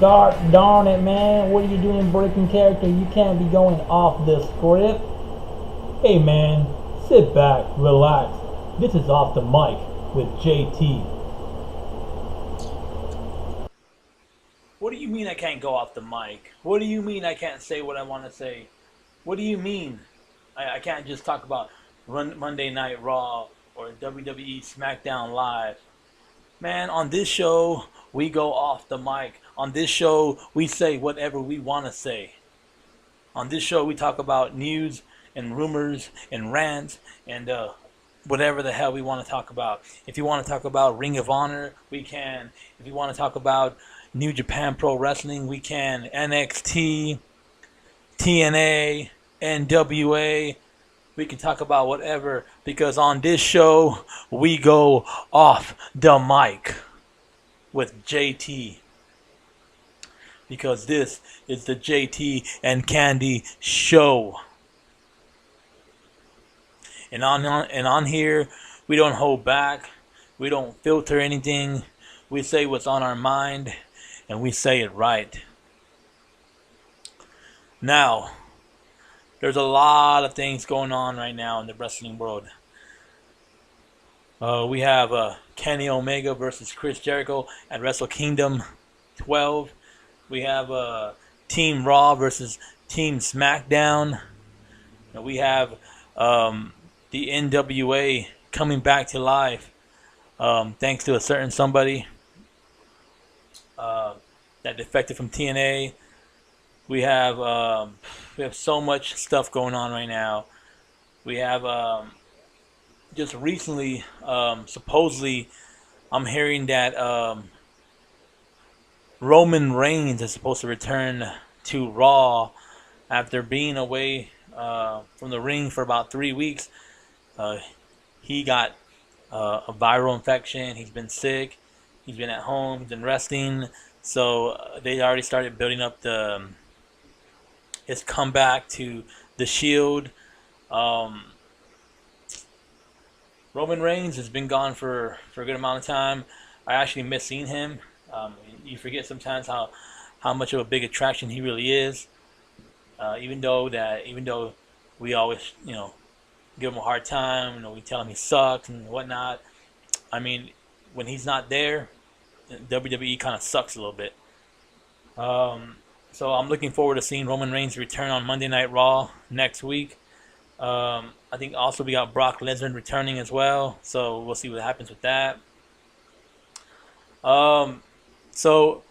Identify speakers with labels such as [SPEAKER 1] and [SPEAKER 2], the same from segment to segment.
[SPEAKER 1] God darn it, man. What are you doing breaking character? You can't be going off the script. Hey, man. Sit back, relax. This is Off the Mic with JT.
[SPEAKER 2] What do you mean I can't go off the mic? What do you mean I can't say what I want to say? What do you mean I can't just talk about Monday Night Raw or WWE SmackDown Live? Man, on this show, we go off the mic. On this show, we say whatever we want to say. On this show, we talk about news and rumors and rants and whatever the hell we want to talk about. If you want to talk about Ring of Honor, we can. If you want to talk about New Japan Pro Wrestling, we can. NXT, TNA, NWA, we can talk about whatever, because on this show, we go off the mic with JT. Because this is the JT and Candy show. And on here, we don't hold back. We don't filter anything. We say what's on our mind, and we say it right. Now, there's a lot of things going on right now in the wrestling world. We have Kenny Omega versus Chris Jericho at Wrestle Kingdom 12. We have Team Raw versus Team SmackDown. And we have the NWA coming back to life, thanks to a certain somebody that defected from TNA. We have so much stuff going on right now. We have just recently, supposedly, I'm hearing that Roman Reigns is supposed to return to Raw after being away from the ring for about 3 weeks. He got a viral infection. He's been sick. He's been at home. He's been resting. So they already started building up his comeback to the Shield. Roman Reigns has been gone for a good amount of time. I actually miss seeing him. You forget sometimes how much of a big attraction he really is. Even though we always give him a hard time, we tell him he sucks and whatnot. I mean, when he's not there, WWE kind of sucks a little bit. So I'm looking forward to seeing Roman Reigns return on Monday Night Raw next week. I think also we got Brock Lesnar returning as well, so we'll see what happens with that. So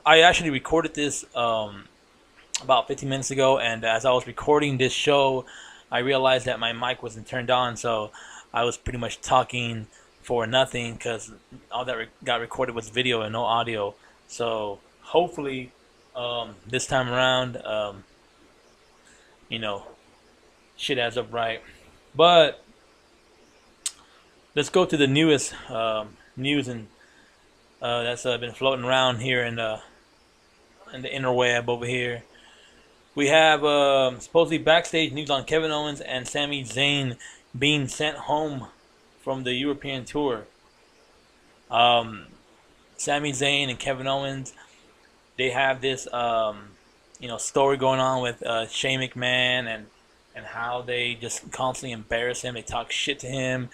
[SPEAKER 2] I actually recorded this about 15 minutes ago, and as I was recording this show, I realized that my mic wasn't turned on, so I was pretty much talking for nothing because all that got recorded was video and no audio. So hopefully this time around, shit adds up right. But let's go to the newest news and that's been floating around here in the interweb over here. We have supposedly backstage news on Kevin Owens and Sami Zayn being sent home from the European tour. Sami Zayn and Kevin Owens, they have this story going on with Shane McMahon and how they just constantly embarrass him. They talk shit to him,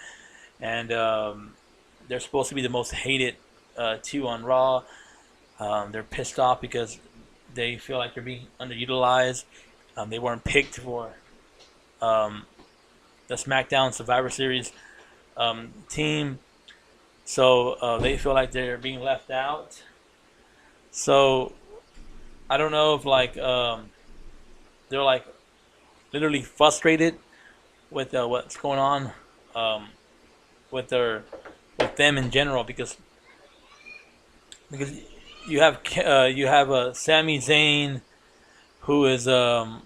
[SPEAKER 2] and they're supposed to be the most hated two on Raw. They're pissed off because they feel like they're being underutilized. They weren't picked for the SmackDown Survivor Series team, so they feel like they're being left out. So I don't know if they're literally frustrated with what's going on with them in general, because you have Sami Zayn, who is I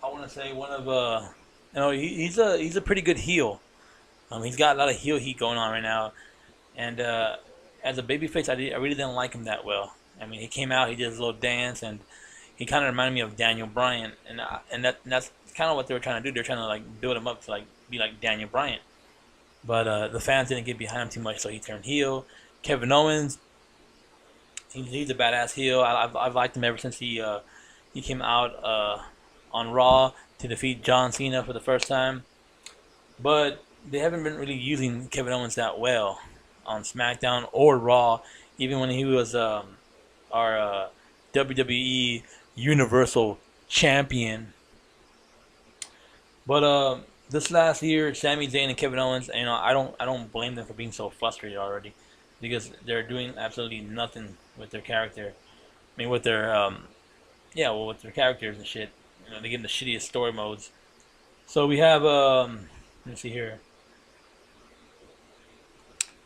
[SPEAKER 2] want to say one of he's a pretty good heel. He's got a lot of heel heat going on right now, and as a babyface, I really didn't like him that well. I mean, he came out, he did his little dance, and he kind of reminded me of Daniel Bryan, and that's kind of what they were trying to do. They're trying to build him up to be like Daniel Bryan, but the fans didn't get behind him too much, so he turned heel. Kevin Owens, He's a badass heel. I've liked him ever since he came out on Raw to defeat John Cena for the first time. But they haven't been really using Kevin Owens that well on SmackDown or Raw, even when he was our WWE Universal Champion. But this last year, Sami Zayn and Kevin Owens, I don't blame them for being so frustrated already, because they're doing absolutely nothing with their character. I mean, with their with their characters and shit. They give them the shittiest story modes. So we have let's see here.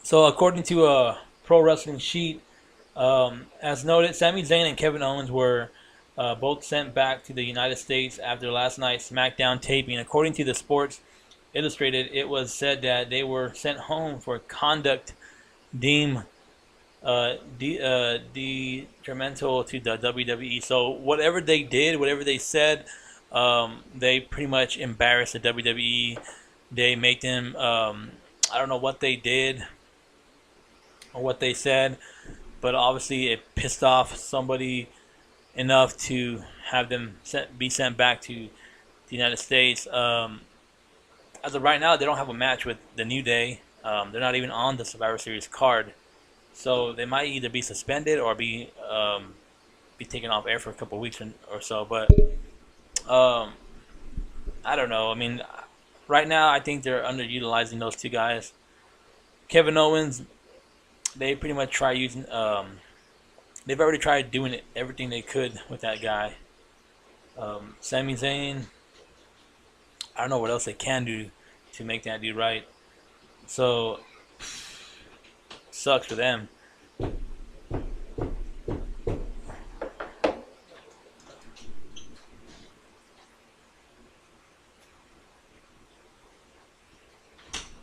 [SPEAKER 2] So according to a Pro Wrestling Sheet, as noted, Sami Zayn and Kevin Owens were both sent back to the United States after last night's SmackDown taping. According to the Sports Illustrated, it was said that they were sent home for conduct deemed detrimental to the WWE. So whatever they did, whatever they said, they pretty much embarrassed the WWE. They make them, I don't know what they did or what they said, but obviously it pissed off somebody enough to have them be sent back to the United States. As of right now, they don't have a match with the New Day. They're not even on the Survivor Series card, so they might either be suspended or be taken off air for a couple of weeks or so. But I don't know. I mean, right now I think they're underutilizing those two guys. Kevin Owens, they pretty much try using. They've already tried doing everything they could with that guy. Sami Zayn, I don't know what else they can do to make that dude right. So, sucks for them.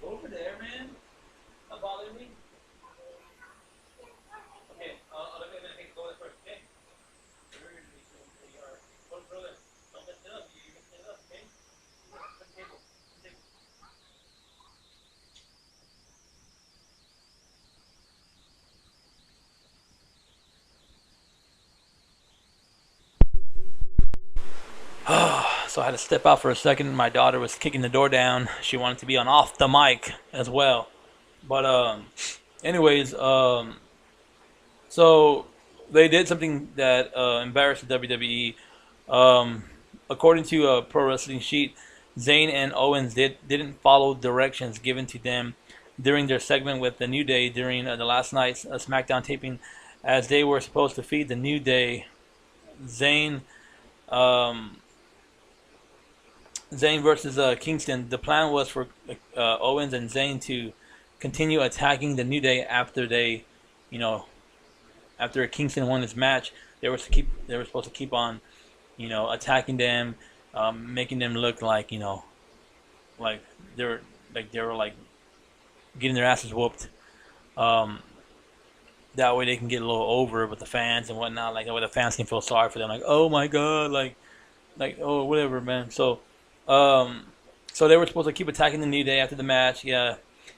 [SPEAKER 2] Over there, man. Not bothering me. Okay, let me go there first, okay? Don't mess it up. You mess it up, okay? Table. So I had to step out for a second. My daughter was kicking the door down. She wanted to be on off the mic as well. But anyways, so they did something that embarrassed the WWE. According to a Pro Wrestling Sheet, Zayn and Owens didn't follow directions given to them during their segment with the New Day during the last night's SmackDown taping, as they were supposed to feed the New Day. Zayn. Zayn versus Kingston. The plan was for Owens and Zayn to continue attacking the New Day after after Kingston won his match. They were supposed to keep on, attacking them, making them look like like they were like getting their asses whooped. That way they can get a little over with the fans and whatnot. Like that way the fans can feel sorry for them. Like, oh my god, like oh whatever, man. So they were supposed to keep attacking the New Day after the match. Yeah,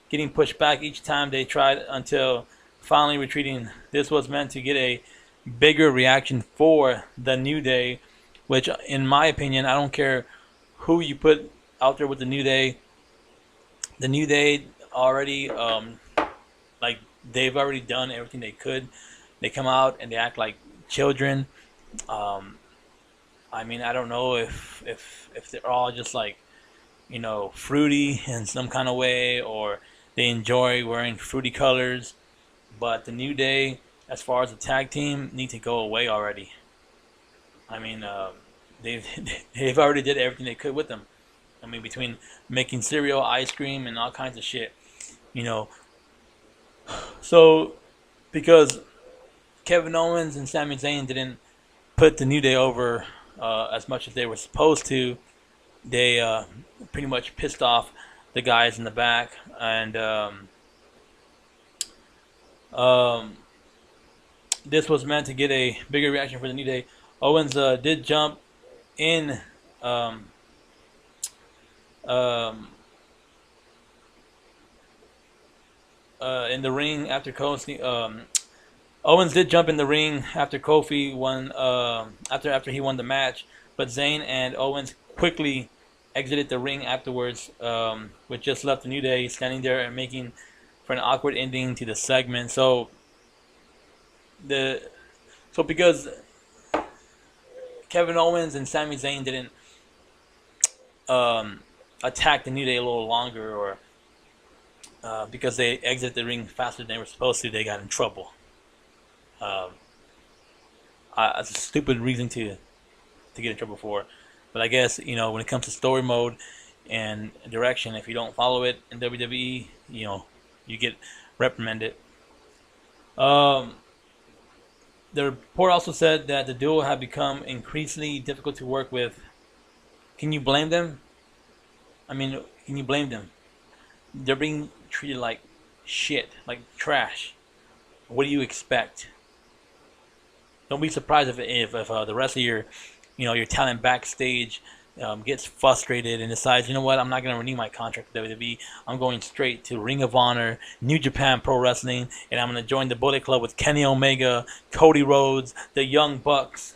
[SPEAKER 2] getting pushed back each time they tried until finally retreating. This was meant to get a bigger reaction for the New Day, which, in my opinion, I don't care who you put out there with the New Day. The New Day already, they've already done everything they could. They come out and they act like children. I mean, I don't know if they're all just like, fruity in some kind of way, or they enjoy wearing fruity colors. But the New Day, as far as the tag team, need to go away already. I mean, they've already did everything they could with them. I mean, between making cereal, ice cream, and all kinds of shit, So, because Kevin Owens and Sami Zayn didn't put the New Day over as much as they were supposed to, they pretty much pissed off the guys in the back, and this was meant to get a bigger reaction for the New Day. Owens did jump in in the ring after Cole Owens did jump in the ring after Kofi won. After he won the match, but Zayn and Owens quickly exited the ring afterwards, which just left the New Day standing there and making for an awkward ending to the segment. The so because Kevin Owens and Sami Zayn didn't attack the New Day a little longer, or because they exited the ring faster than they were supposed to, they got in trouble. It's a stupid reason to get in trouble for, but I guess when it comes to story mode and direction, if you don't follow it in WWE, you get reprimanded. The report also said that the duo have become increasingly difficult to work with. Can you blame them? I mean, can you blame them? They're being treated like shit, like trash. What do you expect? Don't be surprised if the rest of your talent backstage gets frustrated and decides, you know what, I'm not going to renew my contract with WWE. I'm going straight to Ring of Honor, New Japan Pro Wrestling, and I'm going to join the Bullet Club with Kenny Omega, Cody Rhodes, the Young Bucks.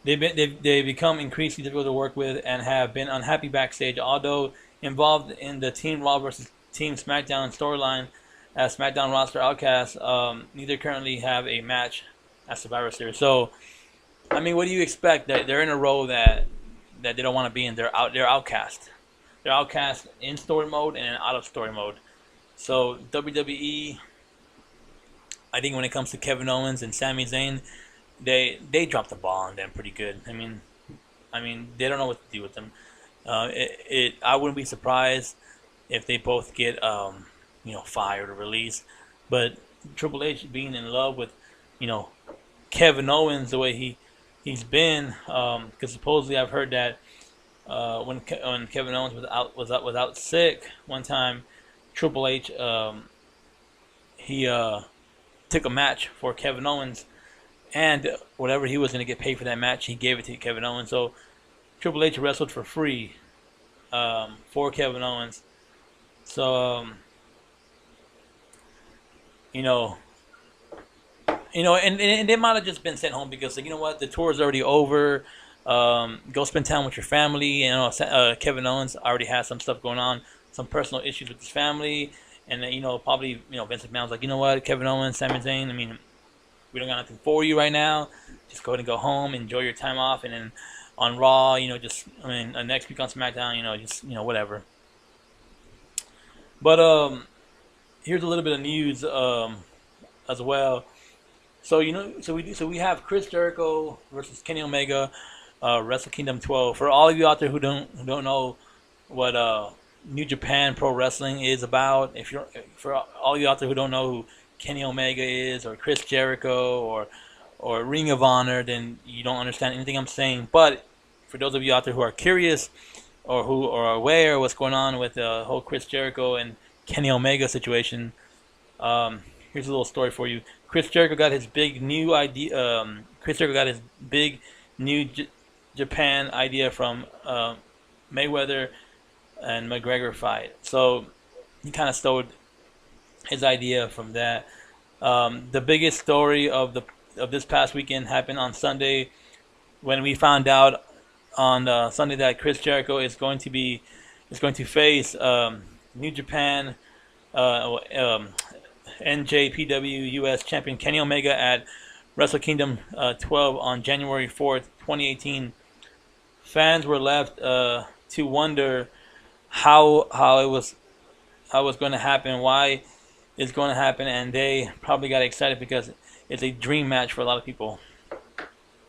[SPEAKER 2] They've become increasingly difficult to work with and have been unhappy backstage, although involved in the Team Raw versus Team SmackDown storyline as SmackDown roster outcasts. Neither currently have a match at Survivor Series. So, I mean, what do you expect? That they're in a role that they don't want to be in. They're outcast. They're outcast in story mode and out of story mode. So WWE, I think when it comes to Kevin Owens and Sami Zayn, they dropped the ball on them pretty good. I mean, they don't know what to do with them. I wouldn't be surprised if they both get fired or released. But Triple H being in love with Kevin Owens the way he's been, because supposedly I've heard that when Kevin Owens was out sick one time, Triple H he took a match for Kevin Owens, and whatever he was going to get paid for that match, he gave it to Kevin Owens. So Triple H wrestled for free for Kevin Owens. So and they might have just been sent home because you know what, the tour is already over. Go spend time with your family. Kevin Owens already has some stuff going on, some personal issues with his family, and probably Vince McMahon's like, you know what, Kevin Owens, Sami Zayn, I mean, we don't got nothing for you right now. Just go ahead and go home, enjoy your time off, and then on Raw, next week on SmackDown, whatever. But here's a little bit of news as well. So we have Chris Jericho versus Kenny Omega, Wrestle Kingdom 12. For all of you out there who don't know what New Japan Pro Wrestling is about, for all of you out there who don't know who Kenny Omega is, or Chris Jericho, or Ring of Honor, then you don't understand anything I'm saying. But for those of you out there who are curious or who are aware of what's going on with the whole Chris Jericho and Kenny Omega situation, here's a little story for you. Chris Jericho got his big new idea. Japan idea from Mayweather and McGregor fight. So he kind of stole his idea from that. The biggest story of this past weekend happened on Sunday, when we found out on Sunday that Chris Jericho is going to face New Japan NJPW US champion Kenny Omega at Wrestle Kingdom 12 on January 4th, 2018. Fans were left to wonder how it was going to happen, why it's going to happen, and they probably got excited because it's a dream match for a lot of people.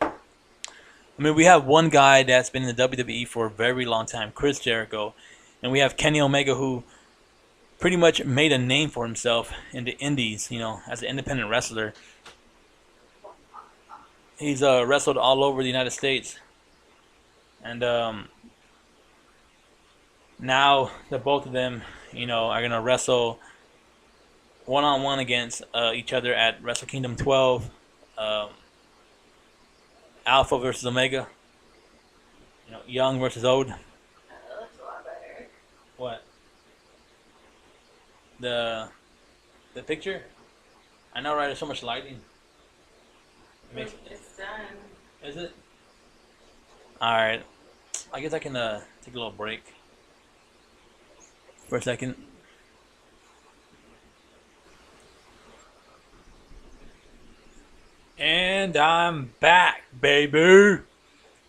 [SPEAKER 2] I mean, we have one guy that's been in the WWE for a very long time, Chris Jericho, and we have Kenny Omega, who pretty much made a name for himself in the indies, as an independent wrestler. He's wrestled all over the United States. And now the both of them, are going to wrestle one-on-one against each other at Wrestle Kingdom 12. Alpha versus Omega. Young versus old.
[SPEAKER 3] That looks a lot better.
[SPEAKER 2] What? the picture? I know, right? There's so much lighting.
[SPEAKER 3] It's done.
[SPEAKER 2] Is it? All right. I guess I can take a little break for a second. And I'm back, baby.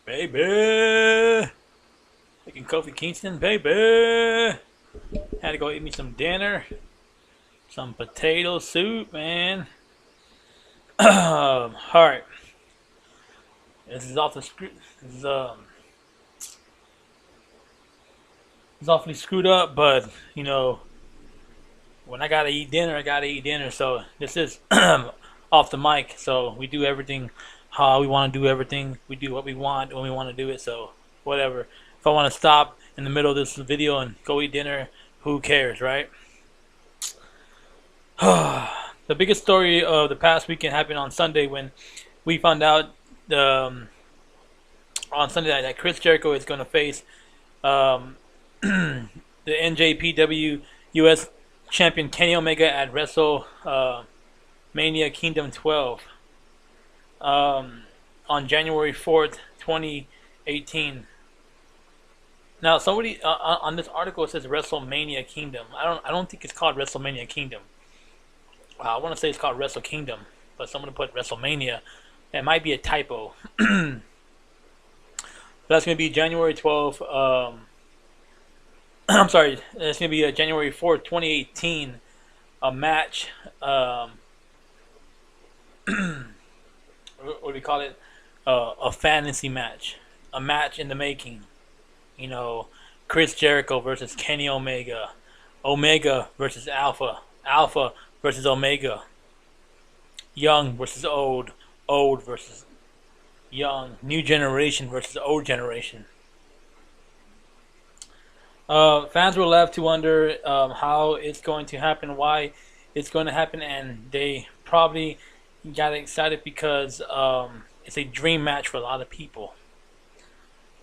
[SPEAKER 2] Baby. Making Kofi Kingston, baby. Had to go eat me some dinner. Some potato soup, man. Alright. This is off the script. It's awfully screwed up, but you know, when I gotta eat dinner, I gotta eat dinner. So this is off the mic. So we do everything how we want to do everything. We do what we want when we want to do it. So whatever. If I want to stop in the middle of this video and go eat dinner, who cares, right? The biggest story of the past weekend happened on Sunday when we found out on Sunday night that Chris Jericho is going to face the NJPW US champion Kenny Omega at WrestleMania Kingdom 12 on January 4th, 2018. Now, somebody on this article says WrestleMania Kingdom. I don't think it's called WrestleMania Kingdom. I want to say it's called Wrestle Kingdom, but someone put WrestleMania. It might be a typo. That's going to be January 12th. I'm sorry. It's going to be January 4th, 2018. A match. What do we call it? A fantasy match. A match in the making. You know, Chris Jericho versus Kenny Omega. Omega versus Alpha. Alpha versus Omega. Young versus old. Old versus young. New generation versus old generation. Fans were left to wonder how it's going to happen, why it's going to happen, and they probably got excited because it's a dream match for a lot of people.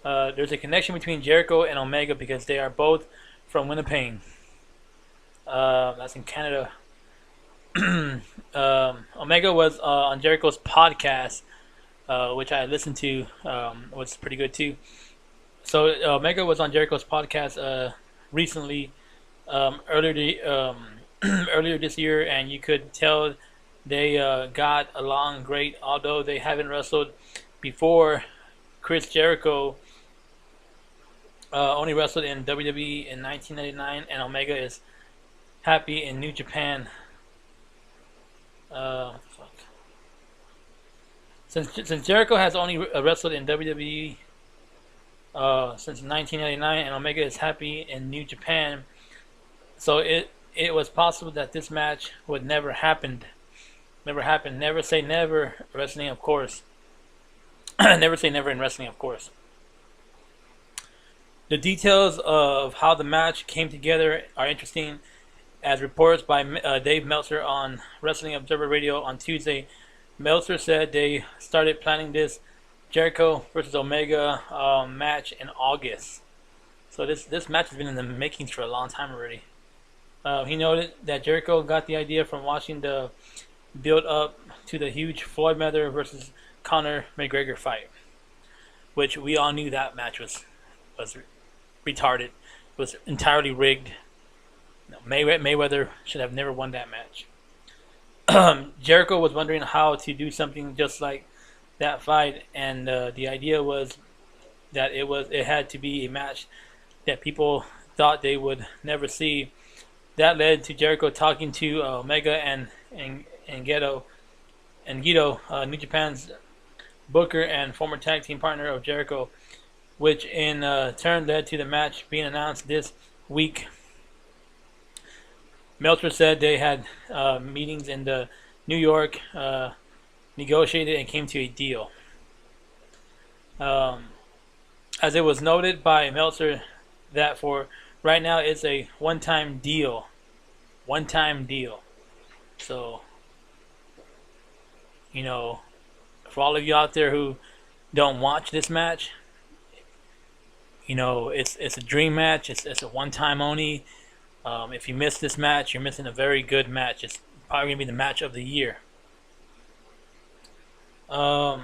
[SPEAKER 2] There's a connection between Jericho and Omega because they are both from Winnipeg. That's in Canada. Omega was on Jericho's podcast, which I listened to. Was pretty good too. So Omega was on Jericho's podcast recently, earlier this year, and you could tell they got along great. Although they haven't wrestled before, Chris Jericho only wrestled in WWE in 1999, and Omega is happy in New Japan. Since Jericho has only wrestled in WWE since 1999, and Omega is happy in New Japan, so it was possible that this match would never happen. Never happen. Never say never. Wrestling, of course. Never say never in wrestling, of course. The details of how the match came together are interesting, as reports by Dave Meltzer on Wrestling Observer Radio on Tuesday. Meltzer said they started planning this Jericho versus Omega match in August. So this match has been in the makings for a long time already. He noted that Jericho got the idea from watching the build up to the huge Floyd Mayweather versus Conor McGregor fight, which we all knew that match was retarded, was entirely rigged. Mayweather should have never won that match. Jericho was wondering how to do something just like that fight, and the idea was that it had to be a match that people thought they would never see. That led to Jericho talking to Omega and Gedo, New Japan's booker and former tag team partner of Jericho, which in turn led to the match being announced this week. Meltzer said they had meetings in New York, negotiated, and came to a deal. As it was noted by Meltzer, that for right now it's a one-time deal. One-time deal. So, you know, for all of you out there who don't watch this match, you know, it's a dream match. It's a one-time only. If you miss this match, you're missing a very good match. It's probably going to be the match of the year. It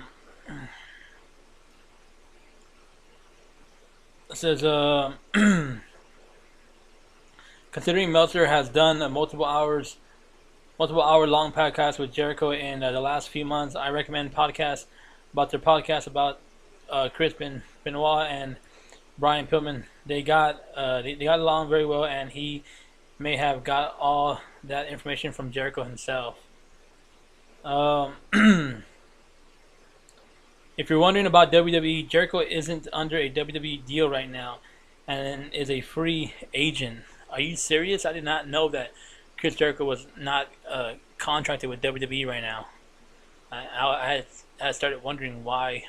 [SPEAKER 2] says, considering Meltzer has done a multiple hour long podcast with Jericho in the last few months, I recommend podcasts about their podcast about Chris Benoit and Brian Pillman. They got along very well, and he may have got all that information from Jericho himself. If you're wondering about WWE, Jericho isn't under a WWE deal right now and is a free agent. Are you serious? I did not know that Chris Jericho was not contracted with WWE right now. I had started wondering why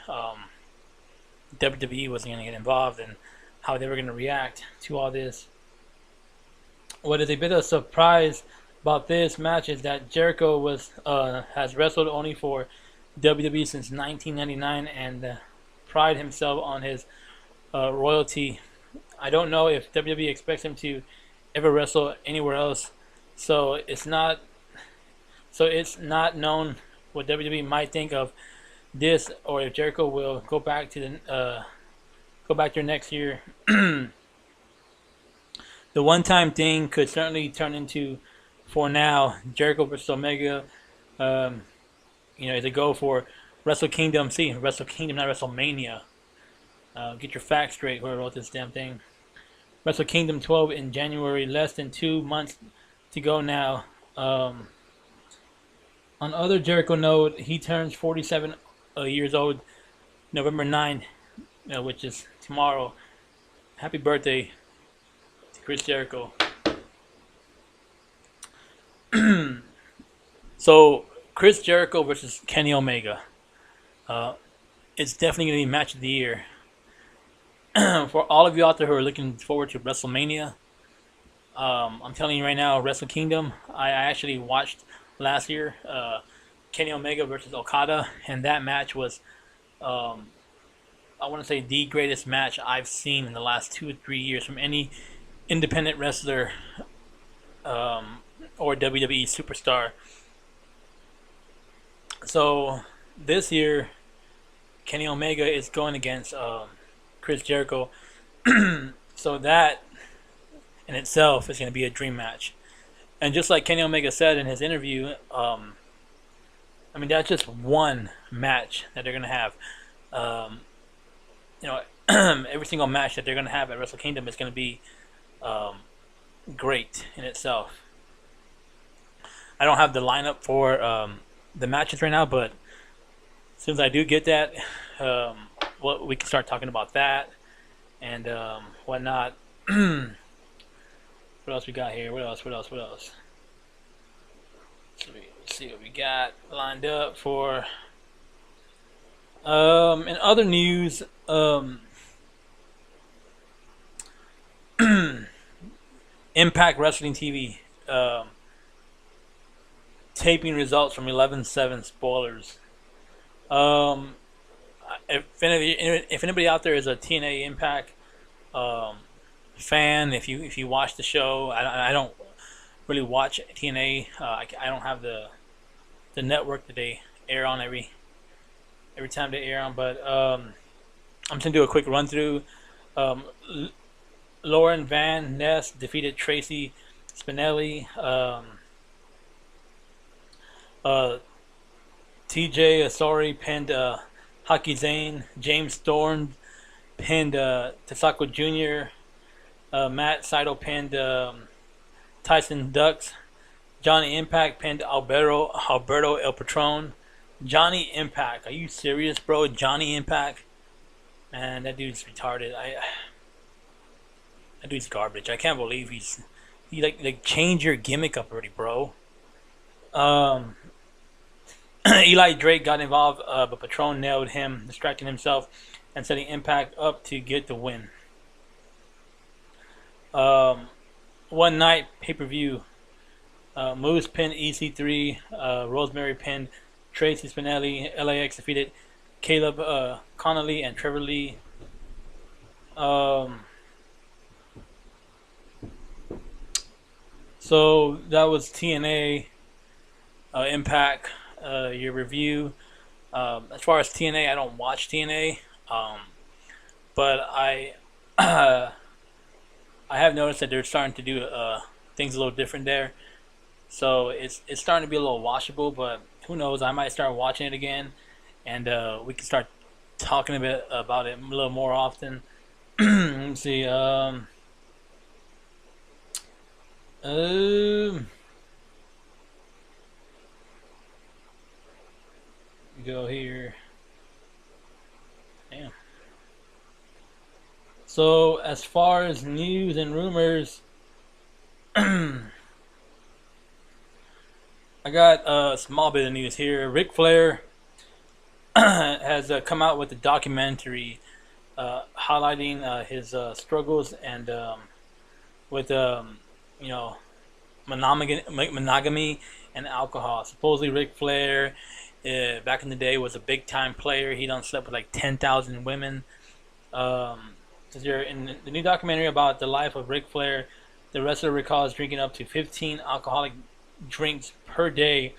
[SPEAKER 2] WWE wasn't going to get involved and how they were going to react to all this. What is a bit of a surprise about this match is that Jericho has wrestled only for WWE since 1999 and pride himself on his royalty. I don't know if WWE expects him to ever wrestle anywhere else, so it's not known what WWE might think of this, or if Jericho will go back there next year. The one-time thing could certainly turn into, for now, Jericho versus Omega. Is a go for Wrestle Kingdom. See, Wrestle Kingdom, not WrestleMania. Get your facts straight. Whoever wrote this damn thing. Wrestle Kingdom 12 in January. Less than 2 months to go now. On other Jericho note, he turns 47 years old, November 9th, which is tomorrow. Happy birthday to Chris Jericho. So, Chris Jericho versus Kenny Omega. It's definitely going to be match of the year. For all of you out there who are looking forward to WrestleMania, I'm telling you right now, Wrestle Kingdom, I actually watched last year Kenny Omega versus Okada, and that match was, I want to say, the greatest match I've seen in the last 2 or 3 years from any independent wrestler or WWE superstar. So this year, Kenny Omega is going against Chris Jericho. So that in itself is going to be a dream match. And just like Kenny Omega said in his interview, that's just one match that they're going to have. Every single match that they're going to have at Wrestle Kingdom is going to be great in itself. I don't have the lineup for the matches right now, but as soon as I do get that, we can start talking about that and whatnot. What else we got here? What else? Let's see what we got lined up for. In other news, Impact Wrestling TV. Taping results from 11/7 spoilers. If anybody out there is a TNA Impact fan, if you watch the show, I don't really watch TNA. I don't have the network that they air on every time they air on, but I'm just gonna do a quick run through. Lauren Van Ness defeated Tracy Spinelli. TJ Asori pinned Haki Zane. James Storm pinned Tasako Jr. Matt Saito pinned Tyson Dux. Johnny Impact pinned Alberto El Patron. Johnny Impact, are you serious, bro? Johnny Impact, man, that dude's retarded. That dude's garbage. I can't believe he like change your gimmick up already, bro. Eli Drake got involved, but Patron nailed him, distracting himself and setting Impact up to get the win. One night pay-per-view. Moose pinned EC3. Rosemary pinned Tracy Spinelli. LAX defeated Caleb Connolly and Trevor Lee. So that was TNA Impact, your review. As far as TNA, I don't watch TNA, but I have noticed that they're starting to do things a little different there. So it's starting to be a little watchable, but who knows? I might start watching it again, and we can start talking a bit about it a little more often. Let's see. Go here. Damn. So as far as news and rumors, I got a small bit of news here. Ric Flair has come out with a documentary highlighting his struggles and with you know monogamy and alcohol. Supposedly, Ric Flair back in the day was a big time player. He done slept with like 10,000 women. In the new documentary about the life of Ric Flair, the wrestler recalls drinking up to 15 alcoholic drinks per day,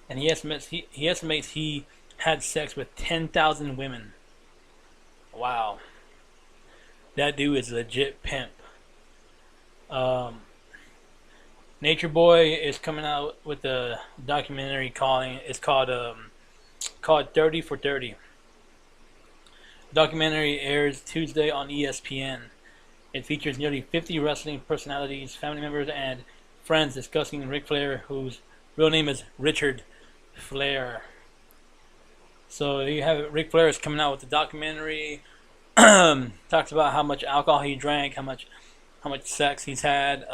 [SPEAKER 2] and he estimates he had sex with 10,000 women. Wow, that dude is a legit pimp. Nature Boy is coming out with a documentary called 30 for 30. The documentary airs Tuesday on ESPN. It features nearly 50 wrestling personalities, family members, and friends discussing Ric Flair, whose real name is Richard Flair. So you have it. Ric Flair is coming out with the documentary. Talks about how much alcohol he drank, how much sex he's had.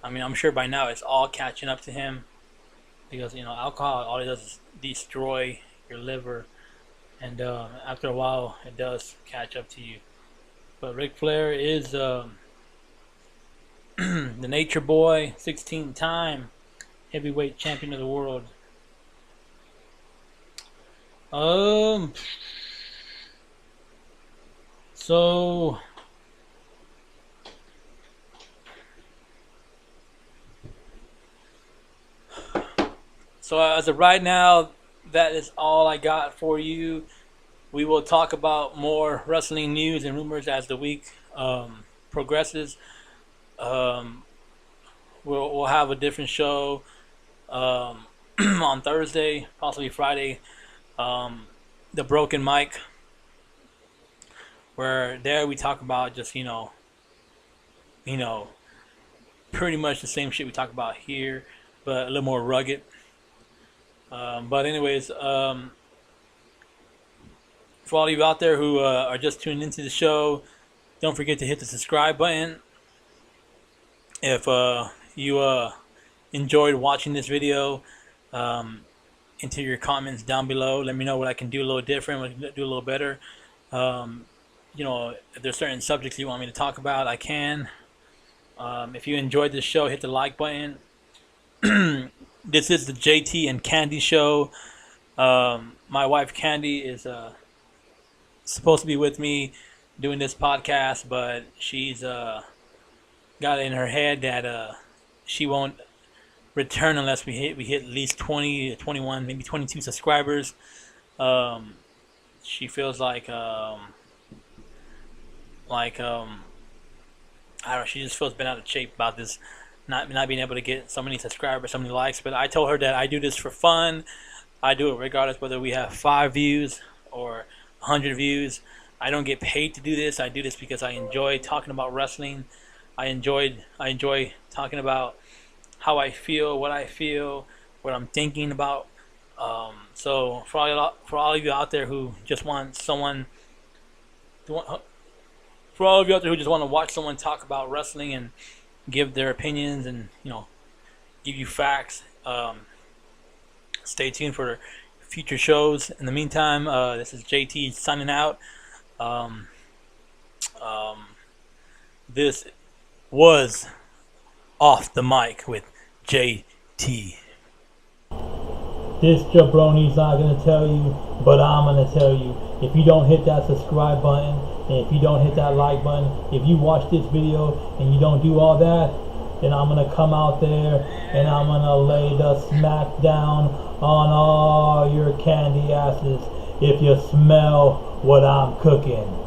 [SPEAKER 2] I'm sure by now it's all catching up to him, because alcohol, all it does is destroy your liver, and after a while it does catch up to you. But Ric Flair is the Nature Boy, 16-time heavyweight champion of the world. So as of right now, that is all I got for you. We will talk about more wrestling news and rumors as the week progresses. We'll have a different show on Thursday, possibly Friday. The Broken Mic, where there we talk about just pretty much the same shit we talk about here, but a little more rugged. But anyways, for all of you out there who are just tuning into the show, don't forget to hit the subscribe button. If you enjoyed watching this video, enter your comments down below. Let me know what I can do a little different, what I can do a little better. If there's certain subjects you want me to talk about, I can. If you enjoyed this show, hit the like button. This is the JT and Candy show. My wife Candy is supposed to be with me doing this podcast, but she's got it in her head that she won't return unless we hit at least 20, 21, maybe 22 subscribers. She feels like I don't know, she just feels bent out of shape about this, not being able to get so many subscribers, so many likes. But I told her that I do this for fun. I do it regardless whether we have 5 views or 100 views. I don't get paid to do this. I do this because I enjoy talking about wrestling. I enjoy talking about how I feel, what I'm thinking about. So for all of you out there who just want someone to for all of you out there who just want to watch someone talk about wrestling and give their opinions and give you facts, stay tuned for future shows. In the meantime, this is JT signing out. This was Off the Mic with JT.
[SPEAKER 1] This jabroni's not going to tell you, but I'm going to tell you. If you don't hit that subscribe button, and if you don't hit that like button, if you watch this video and you don't do all that, and I'm gonna come out there and I'm gonna lay the smack down on all your candy asses if you smell what I'm cooking.